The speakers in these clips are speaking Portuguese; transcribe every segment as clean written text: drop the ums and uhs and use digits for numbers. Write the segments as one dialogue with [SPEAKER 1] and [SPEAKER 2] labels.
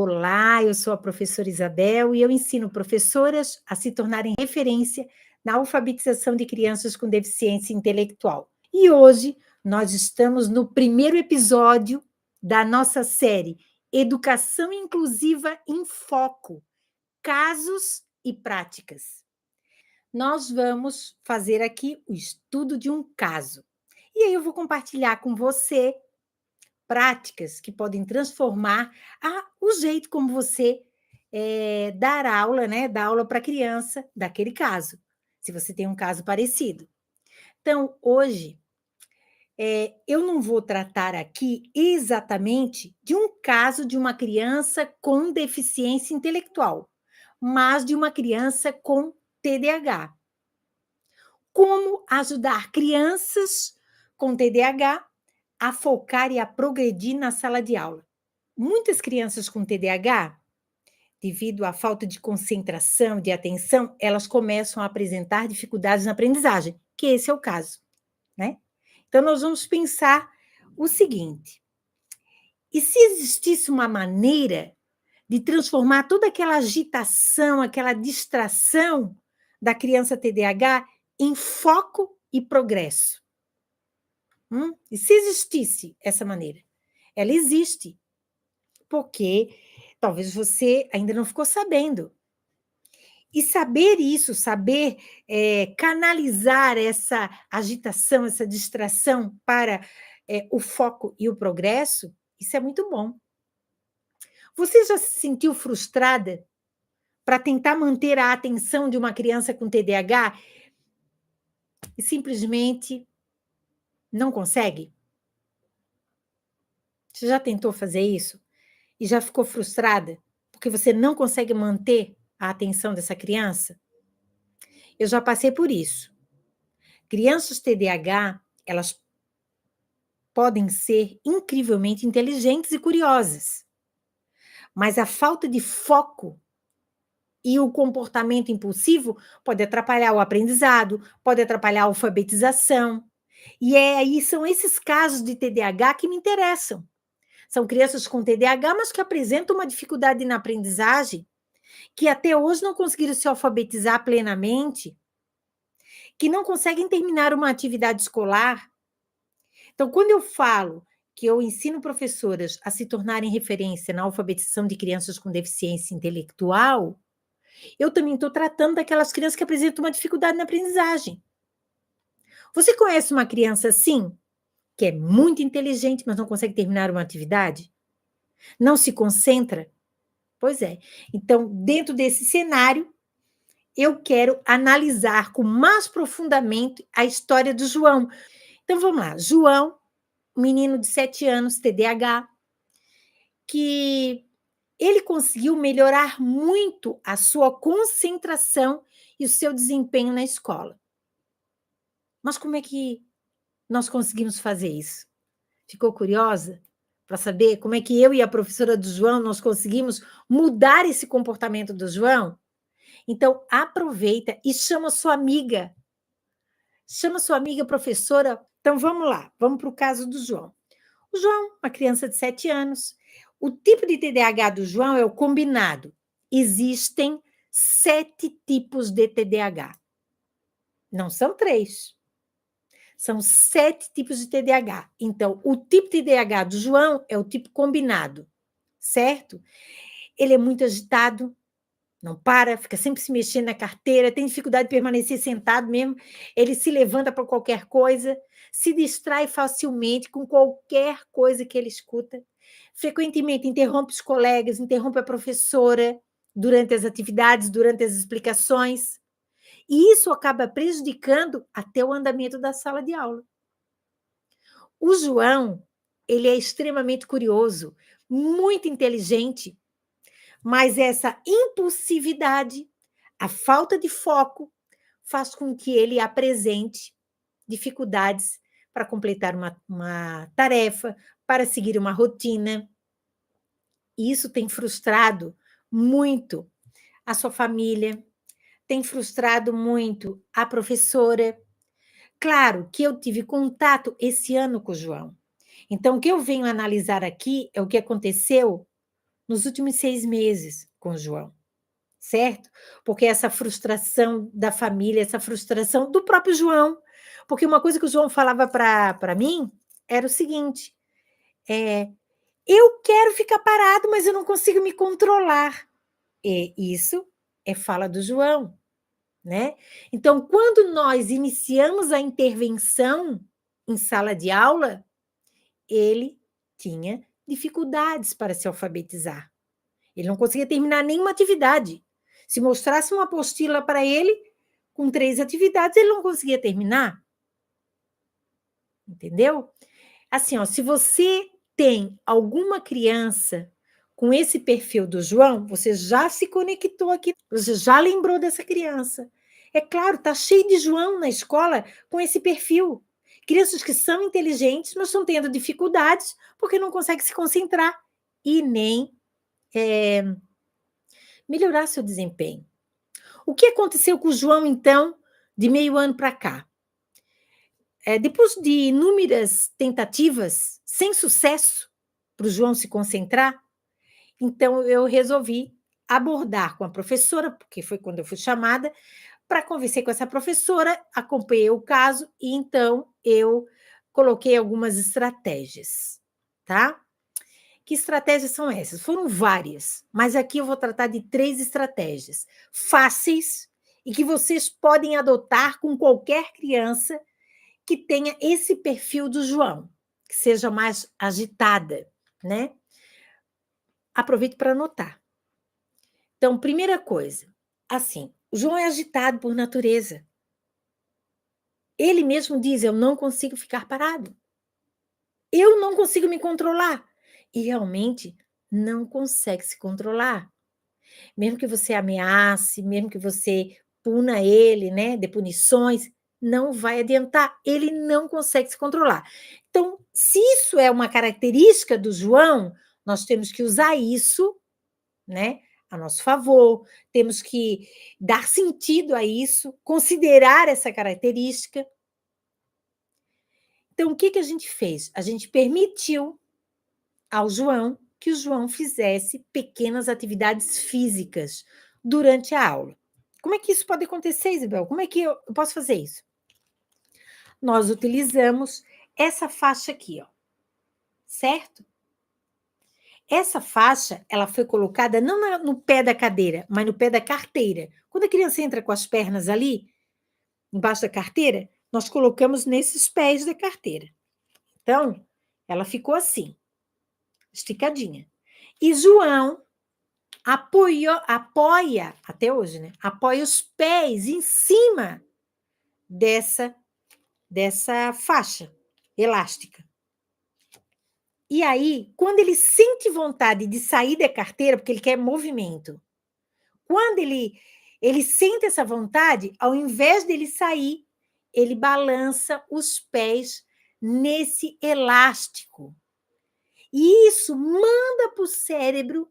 [SPEAKER 1] Olá, eu sou a professora Isabel e eu ensino professoras a se tornarem referência na alfabetização de crianças com deficiência intelectual. E hoje nós estamos no primeiro episódio da nossa série Educação Inclusiva em Foco, Casos e Práticas. Nós vamos fazer aqui o estudo de um caso. E aí eu vou compartilhar com você práticas que podem transformar o jeito como você dar aula, né? Dar aula para a criança daquele caso, se você tem um caso parecido. Então, hoje, eu não vou tratar aqui exatamente de um caso de uma criança com deficiência intelectual, mas de uma criança com TDAH. Como ajudar crianças com TDAH a focar e a progredir na sala de aula. Muitas crianças com TDAH, devido à falta de concentração, de atenção, elas começam a apresentar dificuldades na aprendizagem, que esse é o caso, né? Então, nós vamos pensar o seguinte: e se existisse uma maneira de transformar toda aquela agitação, aquela distração da criança TDAH em foco e progresso? E se existisse essa maneira? Ela existe, porque talvez você ainda não ficou sabendo. E saber isso, saber canalizar essa agitação, essa distração para o foco e o progresso, isso é muito bom. Você já se sentiu frustrada para tentar manter a atenção de uma criança com TDAH e simplesmente não consegue? Você já tentou fazer isso? E já ficou frustrada porque você não consegue manter a atenção dessa criança? Eu já passei por isso. Crianças TDAH, elas podem ser incrivelmente inteligentes e curiosas, mas a falta de foco e o comportamento impulsivo pode atrapalhar o aprendizado, pode atrapalhar a alfabetização. E aí são esses casos de TDAH que me interessam. São crianças com TDAH, mas que apresentam uma dificuldade na aprendizagem, que até hoje não conseguiram se alfabetizar plenamente, que não conseguem terminar uma atividade escolar. Então, quando eu falo que eu ensino professoras a se tornarem referência na alfabetização de crianças com deficiência intelectual, eu também estou tratando daquelas crianças que apresentam uma dificuldade na aprendizagem. Você conhece uma criança assim, que é muito inteligente, mas não consegue terminar uma atividade? Não se concentra? Pois é. Então, dentro desse cenário, eu quero analisar com mais profundamente a história do João. Então, vamos lá. João, menino de 7 anos, TDAH, que ele conseguiu melhorar muito a sua concentração e o seu desempenho na escola. Mas como é que nós conseguimos fazer isso? Ficou curiosa para saber como é que eu e a professora do João nós conseguimos mudar esse comportamento do João? Então, aproveita e chama sua amiga. Chama sua amiga professora. Então, vamos lá. Vamos para o caso do João. O João, uma criança de 7 anos. O tipo de TDAH do João é o combinado. Existem 7 tipos de TDAH. Não são 3. São 7 tipos de TDAH. Então, o tipo de TDAH do João é o tipo combinado, certo? Ele é muito agitado, não para, fica sempre se mexendo na carteira, tem dificuldade de permanecer sentado mesmo, ele se levanta para qualquer coisa, se distrai facilmente com qualquer coisa que ele escuta, frequentemente interrompe os colegas, interrompe a professora durante as atividades, durante as explicações, e isso acaba prejudicando até o andamento da sala de aula. O João, ele é extremamente curioso, muito inteligente, mas essa impulsividade, a falta de foco, faz com que ele apresente dificuldades para completar uma tarefa, para seguir uma rotina. E isso tem frustrado muito a sua família, tem frustrado muito a professora. Claro que eu tive contato esse ano com o João. Então, o que eu venho analisar aqui é o que aconteceu nos últimos 6 meses com o João, certo? Porque essa frustração da família, essa frustração do próprio João, porque uma coisa que o João falava para mim era o seguinte: eu quero ficar parado, mas eu não consigo me controlar. E isso é fala do João, né? Então, quando nós iniciamos a intervenção em sala de aula, ele tinha dificuldades para se alfabetizar. Ele não conseguia terminar nenhuma atividade. Se mostrasse uma apostila para ele, com 3 atividades, ele não conseguia terminar. Entendeu? Assim, ó, se você tem alguma criança com esse perfil do João, você já se conectou aqui, você já lembrou dessa criança. É claro, tá cheio de João na escola com esse perfil. Crianças que são inteligentes, mas estão tendo dificuldades porque não conseguem se concentrar e nem melhorar seu desempenho. O que aconteceu com o João, então, de meio ano para cá? Depois de inúmeras tentativas, sem sucesso, para o João se concentrar, então eu resolvi abordar com a professora, porque foi quando eu fui chamada, para conversar com essa professora, acompanhei o caso e então eu coloquei algumas estratégias, tá? Que estratégias são essas? Foram várias, mas aqui eu vou tratar de 3 estratégias fáceis e que vocês podem adotar com qualquer criança que tenha esse perfil do João, que seja mais agitada, né? Aproveite para anotar. Então, primeira coisa, assim, o João é agitado por natureza. Ele mesmo diz: eu não consigo ficar parado. Eu não consigo me controlar. E realmente não consegue se controlar. Mesmo que você ameace, mesmo que você puna ele, né, dê punições, não vai adiantar, ele não consegue se controlar. Então, se isso é uma característica do João, nós temos que usar isso, né, a nosso favor, temos que dar sentido a isso, considerar essa característica. Então, o que que a gente fez? A gente permitiu ao João que o João fizesse pequenas atividades físicas durante a aula. Como é que isso pode acontecer, Isabel? Como é que eu posso fazer isso? Nós utilizamos essa faixa aqui, ó, certo? Essa faixa, ela foi colocada não no pé da cadeira, mas no pé da carteira. Quando a criança entra com as pernas ali, embaixo da carteira, nós colocamos nesses pés da carteira. Então, ela ficou assim, esticadinha. E João apoia, até hoje, né? Apoia os pés em cima dessa faixa elástica. E aí, quando ele sente vontade de sair da carteira, porque ele quer movimento, quando ele sente essa vontade, ao invés dele sair, ele balança os pés nesse elástico. E isso manda para o cérebro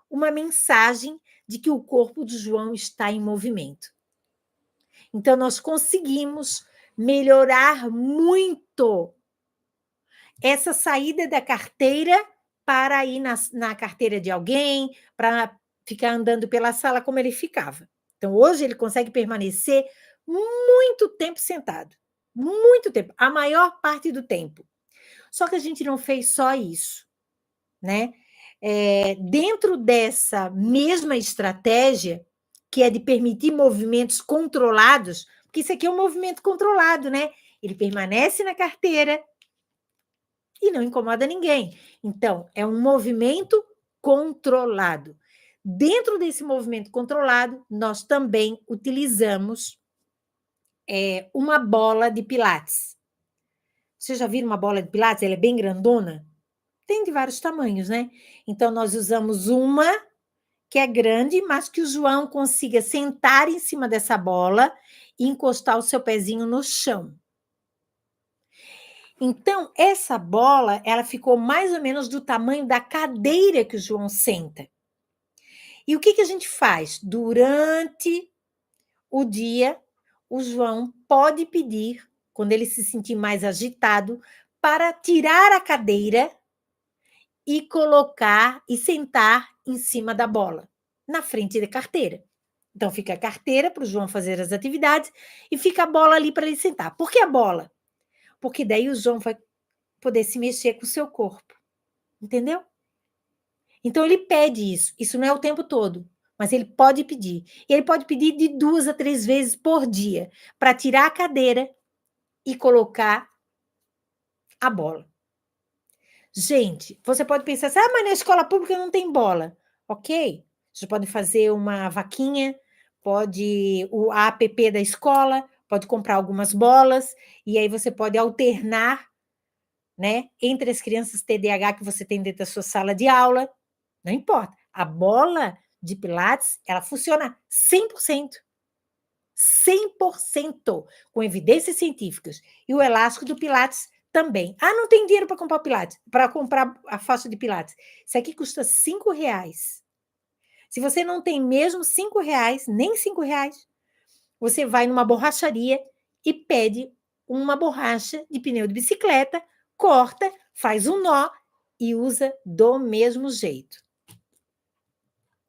[SPEAKER 1] uma mensagem de que o corpo de João está em movimento. Então, nós conseguimos melhorar muito essa saída da carteira para ir na carteira de alguém, para ficar andando pela sala como ele ficava. Então, hoje ele consegue permanecer muito tempo sentado, muito tempo, a maior parte do tempo. Só que a gente não fez só isso, né? Dentro dessa mesma estratégia, que é de permitir movimentos controlados, porque isso aqui é um movimento controlado, né? Ele permanece na carteira e não incomoda ninguém. Então, é um movimento controlado. Dentro desse movimento controlado, nós também utilizamos uma bola de pilates. Vocês já viram uma bola de pilates? Ela é bem grandona? Tem de vários tamanhos, né? Então, nós usamos uma que é grande, mas que o João consiga sentar em cima dessa bola e encostar o seu pezinho no chão. Então, essa bola, ela ficou mais ou menos do tamanho da cadeira que o João senta. E o que que a gente faz? Durante o dia, o João pode pedir, quando ele se sentir mais agitado, para tirar a cadeira e colocar e sentar em cima da bola, na frente da carteira. Então, fica a carteira para o João fazer as atividades e fica a bola ali para ele sentar. Por que a bola? Porque daí o João vai poder se mexer com o seu corpo. Entendeu? Então, ele pede isso. Isso não é o tempo todo, mas ele pode pedir. E ele pode pedir de 2 a 3 vezes por dia, para tirar a cadeira e colocar a bola. Gente, você pode pensar assim, mas na escola pública não tem bola. Ok, você pode fazer uma vaquinha, pode a app da escola, pode comprar algumas bolas, e aí você pode alternar, né, entre as crianças TDAH que você tem dentro da sua sala de aula. Não importa. A bola de Pilates, ela funciona 100%. 100%, com evidências científicas. E o elástico do Pilates também. Ah, não tem dinheiro para comprar o Pilates, para comprar a faixa de Pilates. Isso aqui custa R$ 5. Se você não tem mesmo R$ 5, nem R$ 5, você vai numa borracharia e pede uma borracha de pneu de bicicleta, corta, faz um nó e usa do mesmo jeito.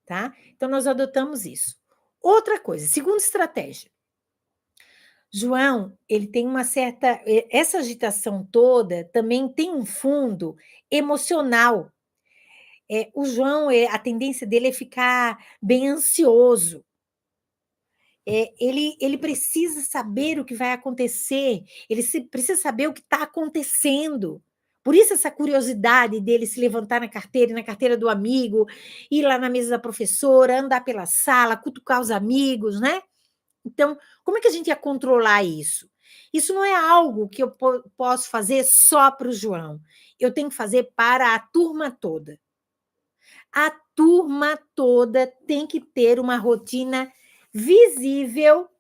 [SPEAKER 1] Tá? Então, nós adotamos isso. Outra coisa, segunda estratégia. João, ele tem uma certa... Essa agitação toda também tem um fundo emocional. O João, a tendência dele é ficar bem ansioso. Ele precisa saber o que vai acontecer, precisa saber o que está acontecendo. Por isso essa curiosidade dele se levantar na carteira, e na carteira do amigo, ir lá na mesa da professora, andar pela sala, cutucar os amigos, né? Então, como é que a gente ia controlar isso? Isso não é algo que eu posso fazer só para o João. Eu tenho que fazer para a turma toda. A turma toda tem que ter uma rotina visível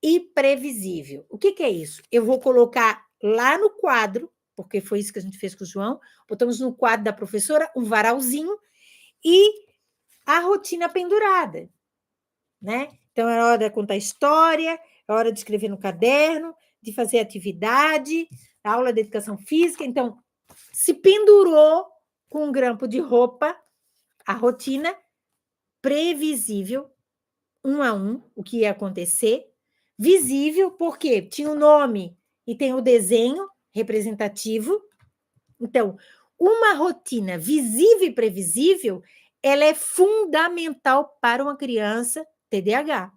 [SPEAKER 1] e previsível. O que é isso? Eu vou colocar lá no quadro, porque foi isso que a gente fez com o João, botamos no quadro da professora um varalzinho e a rotina pendurada, né? Então, é hora de contar história, é hora de escrever no caderno, de fazer atividade, aula de educação física. Então, se pendurou com um grampo de roupa, a rotina previsível, 1 a 1, o que ia acontecer, visível, porque tinha o nome e tem o desenho representativo. Então, uma rotina visível e previsível, ela é fundamental para uma criança TDAH.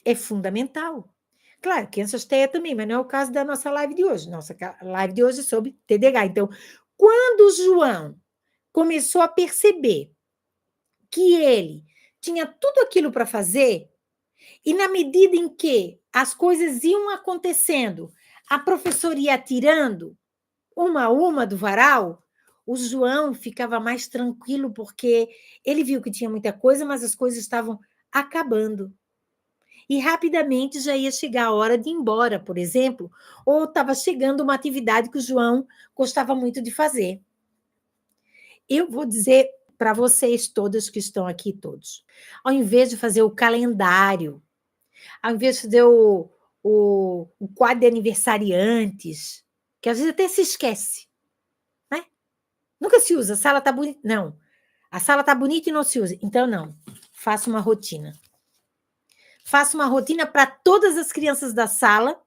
[SPEAKER 1] É fundamental. Claro, crianças TEA também, mas não é o caso da nossa live de hoje. Nossa live de hoje é sobre TDAH. Então, quando o João começou a perceber que ele tinha tudo aquilo para fazer, e na medida em que as coisas iam acontecendo, a professora ia tirando uma a uma do varal, o João ficava mais tranquilo, porque ele viu que tinha muita coisa, mas as coisas estavam acabando. E rapidamente já ia chegar a hora de ir embora, por exemplo, ou estava chegando uma atividade que o João gostava muito de fazer. Eu vou dizer para vocês todas que estão aqui, todos, ao invés de fazer o calendário, ao invés de fazer o quadro de aniversariantes, que às vezes até se esquece, né? Nunca se usa, a sala está bonita. Não, a sala está bonita e não se usa. Então, não, faça uma rotina. Faça uma rotina para todas as crianças da sala,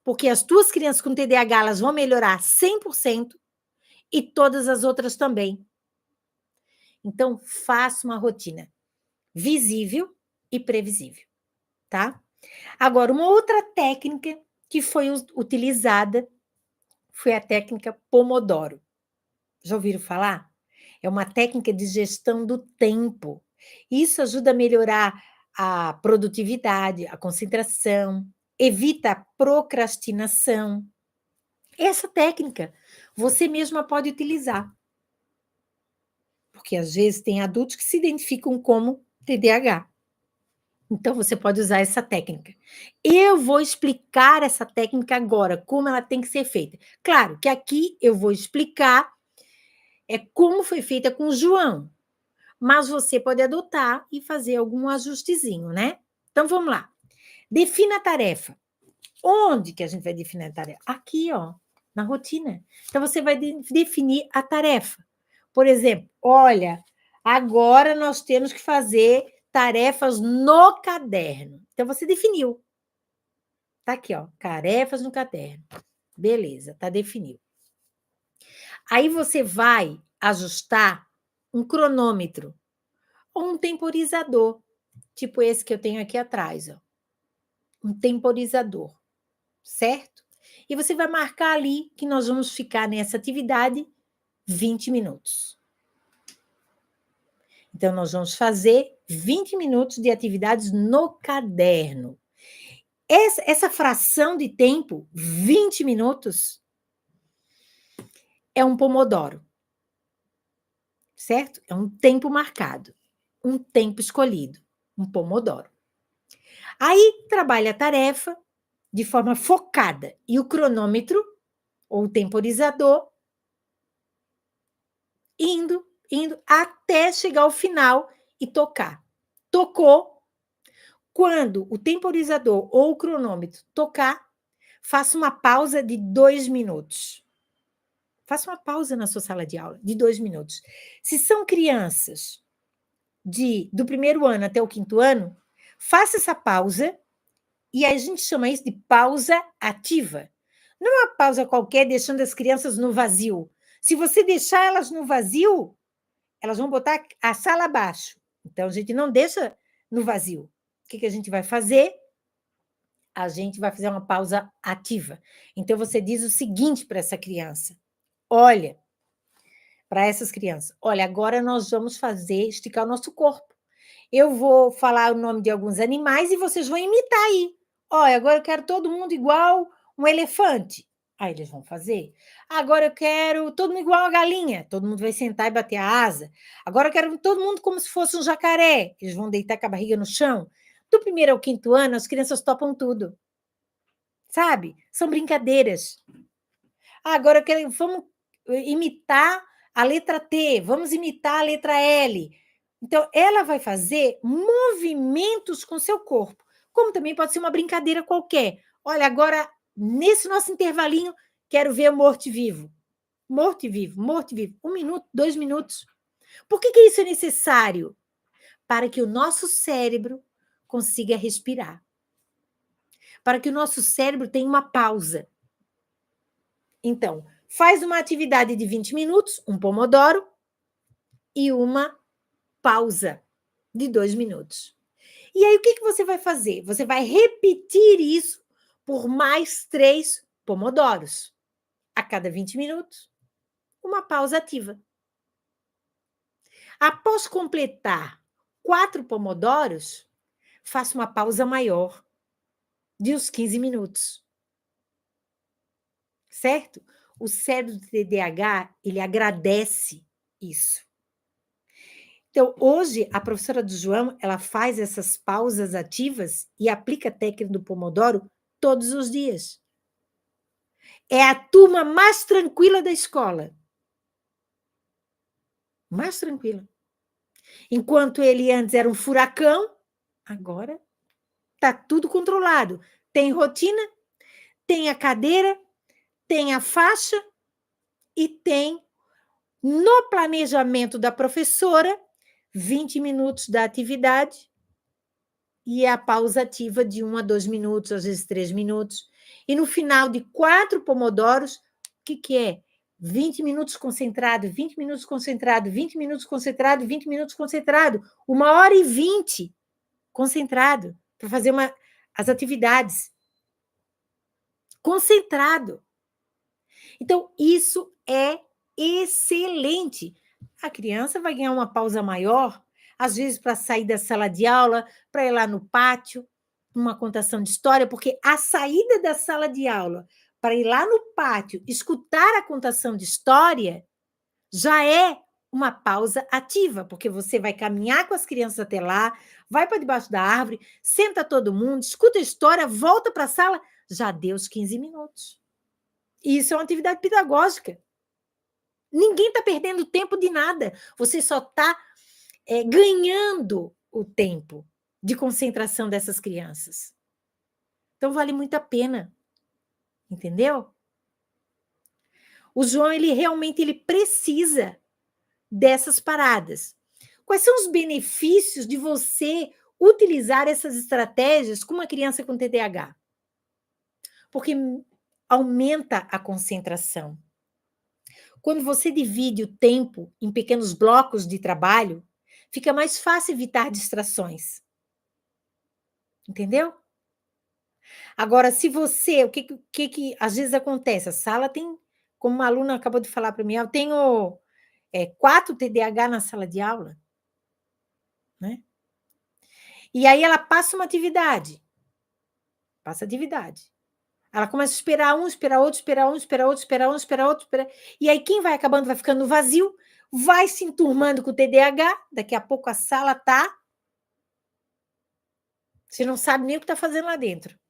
[SPEAKER 1] porque as tuas crianças com TDAH elas vão melhorar 100% e todas as outras também. Então, faça uma rotina visível e previsível, tá? Agora, uma outra técnica que foi utilizada foi a técnica Pomodoro. Já ouviram falar? É uma técnica de gestão do tempo. Isso ajuda a melhorar a produtividade, a concentração, evita a procrastinação. Essa técnica você mesma pode utilizar. Porque às vezes tem adultos que se identificam como TDAH. Então, você pode usar essa técnica. Eu vou explicar essa técnica agora, como ela tem que ser feita. Claro que aqui eu vou explicar como foi feita com o João, mas você pode adotar e fazer algum ajustezinho, né? Então, vamos lá. Defina a tarefa. Onde que a gente vai definir a tarefa? Aqui, ó. na rotina. Então, você vai definir a tarefa. Por exemplo, olha, agora nós temos que fazer tarefas no caderno. Então, você definiu. Está aqui, ó, tarefas no caderno. Beleza, está definido. Aí você vai ajustar um cronômetro ou um temporizador, tipo esse que eu tenho aqui atrás, ó. Um temporizador, certo? E você vai marcar ali que nós vamos ficar nessa atividade 20 minutos. Então, nós vamos fazer 20 minutos de atividades no caderno. Essa fração de tempo, 20 minutos, é um pomodoro, certo? É um tempo marcado, um tempo escolhido, um pomodoro. Aí, trabalha a tarefa de forma focada e o cronômetro, ou temporizador, indo até chegar ao final e tocar. Tocou, quando o temporizador ou o cronômetro tocar, faça uma pausa de 2 minutos. Faça uma pausa na sua sala de aula de 2 minutos. Se são crianças do primeiro ano até o quinto ano, faça essa pausa e a gente chama isso de pausa ativa. Não é uma pausa qualquer deixando as crianças no vazio. Se você deixar elas no vazio, elas vão botar a sala abaixo. Então, a gente não deixa no vazio. O que a gente vai fazer? A gente vai fazer uma pausa ativa. Então, você diz o seguinte para essa criança: olha, para essas crianças, olha, agora nós vamos esticar o nosso corpo. Eu vou falar o nome de alguns animais e vocês vão imitar aí. Olha, agora eu quero todo mundo igual um elefante. Aí eles vão fazer. Agora eu quero todo mundo igual uma galinha. Todo mundo vai sentar e bater a asa. Agora eu quero todo mundo como se fosse um jacaré. Eles vão deitar com a barriga no chão. Do primeiro ao quinto ano, as crianças topam tudo. Sabe? São brincadeiras. Agora eu quero, vamos imitar a letra T, vamos imitar a letra L. Então, ela vai fazer movimentos com seu corpo, como também pode ser uma brincadeira qualquer. Olha, agora, nesse nosso intervalinho, quero ver morto-vivo. Morto-vivo, morto-vivo. 1 minuto, 2 minutos. Por que isso é necessário? Para que o nosso cérebro consiga respirar. Para que o nosso cérebro tenha uma pausa. Então, faz uma atividade de 20 minutos, um pomodoro, e uma pausa de 2 minutos. E aí, o que você vai fazer? Você vai repetir isso por mais 3 pomodoros. A cada 20 minutos, uma pausa ativa. Após completar 4 pomodoros, faça uma pausa maior, de uns 15 minutos. Certo? O cérebro do TDAH, ele agradece isso. Então, hoje, a professora do João, ela faz essas pausas ativas e aplica a técnica do Pomodoro todos os dias. É a turma mais tranquila da escola. Mais tranquila. Enquanto ele antes era um furacão, agora está tudo controlado. Tem rotina, tem a cadeira, tem a faixa e tem, no planejamento da professora, 20 minutos da atividade e a pausa ativa de 1 a 2 minutos, às vezes 3 minutos. E no final de 4 pomodoros, o que é? 20 minutos concentrado, 20 minutos concentrado, 20 minutos concentrado, 20 minutos concentrado. 1h20 concentrado para fazer as atividades. Concentrado. Então, isso é excelente. A criança vai ganhar uma pausa maior, às vezes para sair da sala de aula, para ir lá no pátio, uma contação de história, porque a saída da sala de aula para ir lá no pátio, escutar a contação de história, já é uma pausa ativa, porque você vai caminhar com as crianças até lá, vai para debaixo da árvore, senta todo mundo, escuta a história, volta para a sala, já deu os 15 minutos. Isso é uma atividade pedagógica. Ninguém está perdendo tempo de nada. Você só está ganhando o tempo de concentração dessas crianças. Então, vale muito a pena. Entendeu? O João, ele realmente ele precisa dessas paradas. Quais são os benefícios de você utilizar essas estratégias com uma criança com TDAH? Porque aumenta a concentração. Quando você divide o tempo em pequenos blocos de trabalho, fica mais fácil evitar distrações. Entendeu? Agora, se você, o que às vezes acontece? A sala tem, como uma aluna acabou de falar para mim, eu tenho 4 TDAH na sala de aula, né? E aí ela passa uma atividade, passa atividade. Ela começa a esperar um, esperar outro, esperar um, esperar outro, esperar um, esperar outro, esperar... E aí quem vai acabando, vai ficando vazio, vai se enturmando com o TDAH, daqui a pouco a sala tá... Você não sabe nem o que está fazendo lá dentro,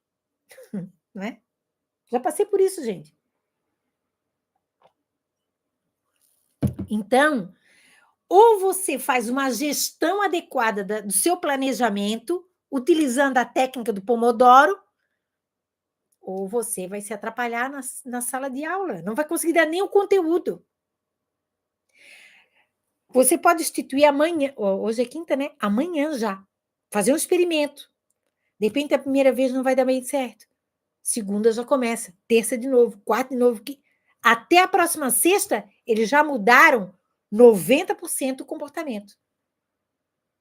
[SPEAKER 1] né? Já passei por isso, gente. Então, ou você faz uma gestão adequada do seu planejamento, utilizando a técnica do Pomodoro, ou você vai se atrapalhar na sala de aula, não vai conseguir dar nem o conteúdo. Você pode instituir amanhã, hoje é quinta, né? Amanhã já, fazer um experimento. De repente, a primeira vez não vai dar bem certo. Segunda já começa, terça de novo, quarta de novo. Até a próxima sexta, eles já mudaram 90% do comportamento.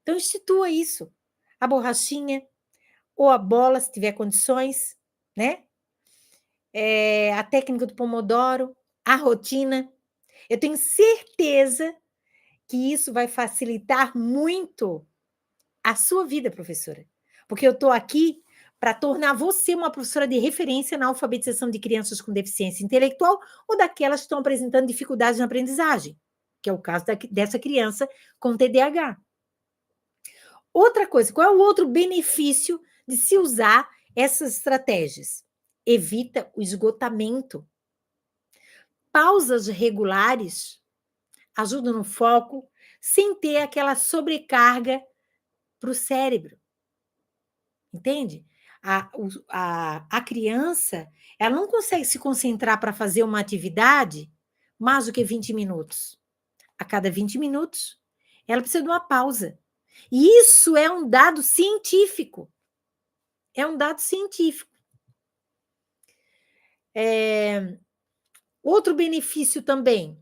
[SPEAKER 1] Então, institua isso. A borrachinha ou a bola, se tiver condições, né? A técnica do Pomodoro, a rotina. Eu tenho certeza que isso vai facilitar muito a sua vida, professora. Porque eu estou aqui para tornar você uma professora de referência na alfabetização de crianças com deficiência intelectual ou daquelas que estão apresentando dificuldades na aprendizagem, que é o caso dessa criança com TDAH. Outra coisa, qual é o outro benefício de se usar essas estratégias? Evita o esgotamento. Pausas regulares ajudam no foco, sem ter aquela sobrecarga para o cérebro. Entende? A criança, ela não consegue se concentrar para fazer uma atividade mais do que 20 minutos. A cada 20 minutos, ela precisa de uma pausa. E isso é um dado científico. É um dado científico. Outro benefício também.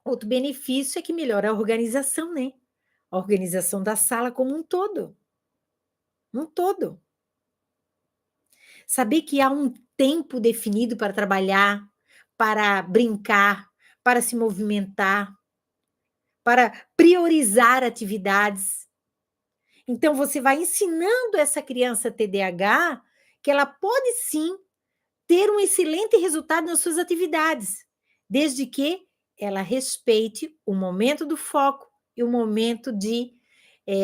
[SPEAKER 1] Outro benefício é que melhora a organização, né? A organização da sala como um todo. Um todo. Saber que há um tempo definido para trabalhar, para brincar, para se movimentar, para priorizar atividades. Então, você vai ensinando essa criança TDAH que ela pode sim ter um excelente resultado nas suas atividades, desde que ela respeite o momento do foco e o momento de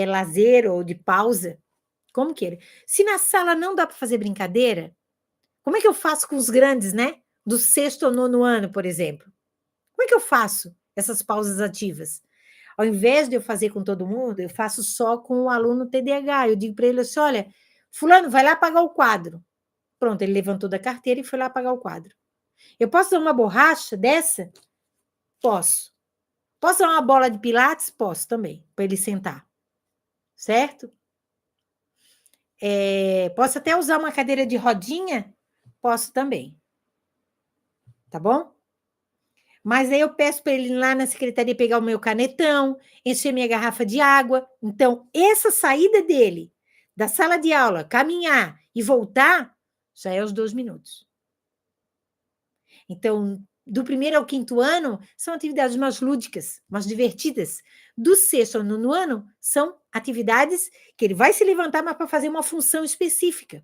[SPEAKER 1] lazer ou de pausa, como queira. Se na sala não dá para fazer brincadeira, como é que eu faço com os grandes, né? Do 6º ao 9º ano, por exemplo. Como é que eu faço essas pausas ativas? Ao invés de eu fazer com todo mundo, eu faço só com o aluno TDAH. Eu digo para ele assim, olha, fulano, vai lá apagar o quadro. Pronto, ele levantou da carteira e foi lá apagar o quadro. Eu posso dar uma borracha dessa? Posso. Posso dar uma bola de pilates? Posso também, para ele sentar. Certo? Posso até usar uma cadeira de rodinha? Posso também. Tá bom? Mas aí eu peço para ele ir lá na secretaria pegar o meu canetão, encher minha garrafa de água. Então, essa saída dele da sala de aula, caminhar e voltar, já é os 2 minutos. Então, do 1º ao 5º ano, são atividades mais lúdicas, mais divertidas. Do 6º ao 9º ano, são atividades que ele vai se levantar, mas para fazer uma função específica.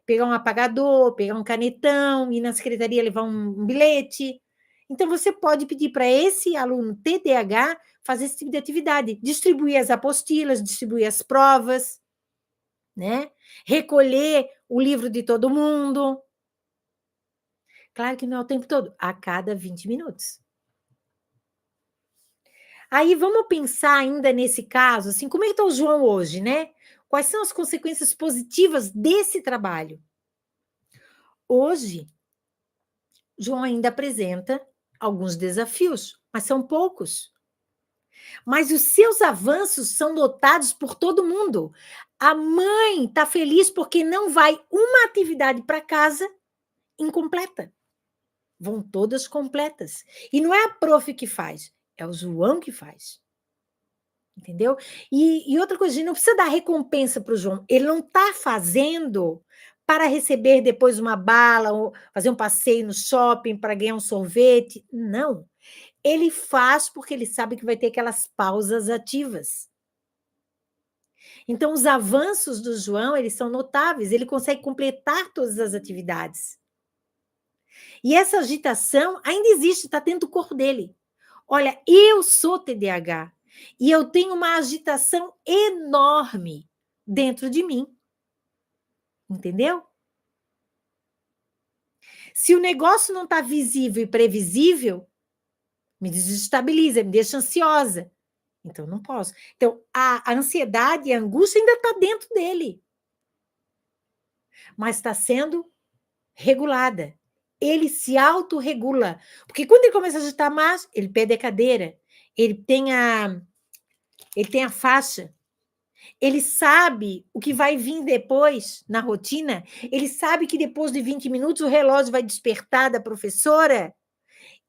[SPEAKER 1] Pegar um apagador, pegar um canetão, ir na secretaria levar um bilhete. Então, você pode pedir para esse aluno TDAH fazer esse tipo de atividade, distribuir as apostilas, distribuir as provas, né? Recolher o livro de todo mundo. Claro que não é o tempo todo, a cada 20 minutos. Aí vamos pensar ainda nesse caso, assim, como é que está o João hoje, né? Quais são as consequências positivas desse trabalho? Hoje, João ainda apresenta alguns desafios, mas são poucos. Mas os seus avanços são notados por todo mundo. A mãe está feliz porque não vai uma atividade para casa incompleta. Vão todas completas. E não é a prof que faz, é o João que faz. Entendeu? E outra coisa, a gente não precisa dar recompensa para o João. Ele não está fazendo para receber depois uma bala, ou fazer um passeio no shopping para ganhar um sorvete. Não. Ele faz porque ele sabe que vai ter aquelas pausas ativas. Então, os avanços do João, eles são notáveis. Ele consegue completar todas as atividades. E essa agitação ainda existe, está dentro do corpo dele. Olha, eu sou TDAH e eu tenho uma agitação enorme dentro de mim. Entendeu? Se o negócio não está visível e previsível, me desestabiliza, me deixa ansiosa. Então, não posso. Então, a ansiedade e a angústia ainda está dentro dele. Mas está sendo regulada. Ele se autorregula. Porque quando ele começa a agitar mais, ele perde a cadeira, ele tem a faixa, ele sabe o que vai vir depois na rotina, ele sabe que depois de 20 minutos o relógio vai despertar da professora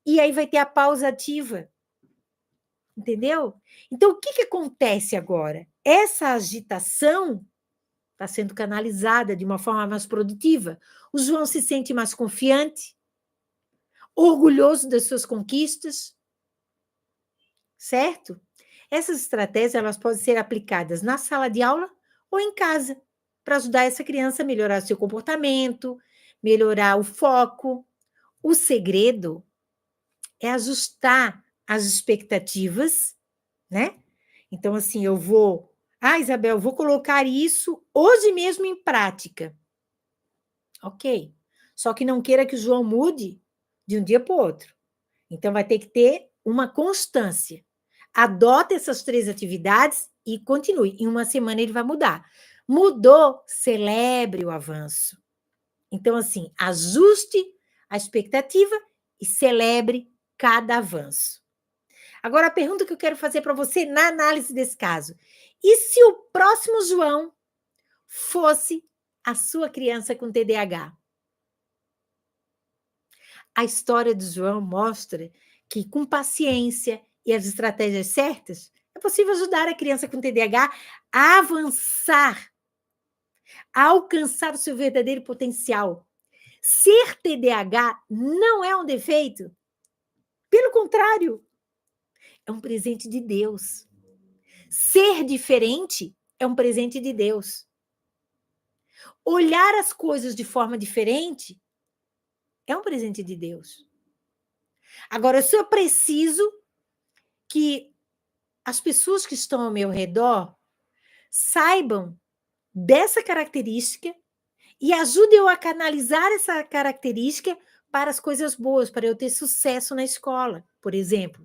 [SPEAKER 1] e aí vai ter a pausa ativa. Entendeu? Então, o que acontece agora? Essa agitação está sendo canalizada de uma forma mais produtiva. O João se sente mais confiante, orgulhoso das suas conquistas, certo? Essas estratégias elas podem ser aplicadas na sala de aula ou em casa, para ajudar essa criança a melhorar seu comportamento, melhorar o foco. O segredo é ajustar as expectativas, né? Então, assim, Isabel, eu vou colocar isso hoje mesmo em prática. Ok. Só que não queira que o João mude de um dia para o outro. Então, vai ter que ter uma constância. Adote essas 3 atividades e continue. Em uma semana ele vai mudar. Mudou, celebre o avanço. Então, assim, ajuste a expectativa e celebre cada avanço. Agora, a pergunta que eu quero fazer para você na análise desse caso: e se o próximo João fosse a sua criança com TDAH? A história do João mostra que, com paciência e as estratégias certas, é possível ajudar a criança com TDAH a avançar, a alcançar o seu verdadeiro potencial. Ser TDAH não é um defeito. Pelo contrário, é um presente de Deus. Ser diferente é um presente de Deus. Olhar as coisas de forma diferente é um presente de Deus. Agora, eu só preciso que as pessoas que estão ao meu redor saibam dessa característica e ajudem eu a canalizar essa característica para as coisas boas, para eu ter sucesso na escola, por exemplo.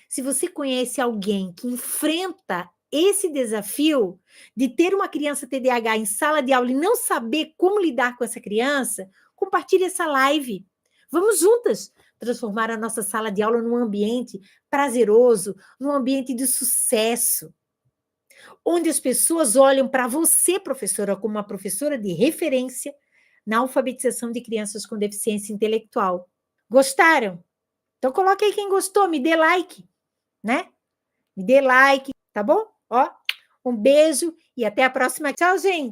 [SPEAKER 1] Se você conhece alguém que enfrenta esse desafio de ter uma criança TDAH em sala de aula e não saber como lidar com essa criança, compartilhe essa live. Vamos juntas transformar a nossa sala de aula num ambiente prazeroso, num ambiente de sucesso, onde as pessoas olham para você, professora, como uma professora de referência na alfabetização de crianças com deficiência intelectual. Gostaram? Então coloque aí quem gostou, me dê like, né? Me dê like, tá bom? Ó, um beijo e até a próxima. Tchau, gente!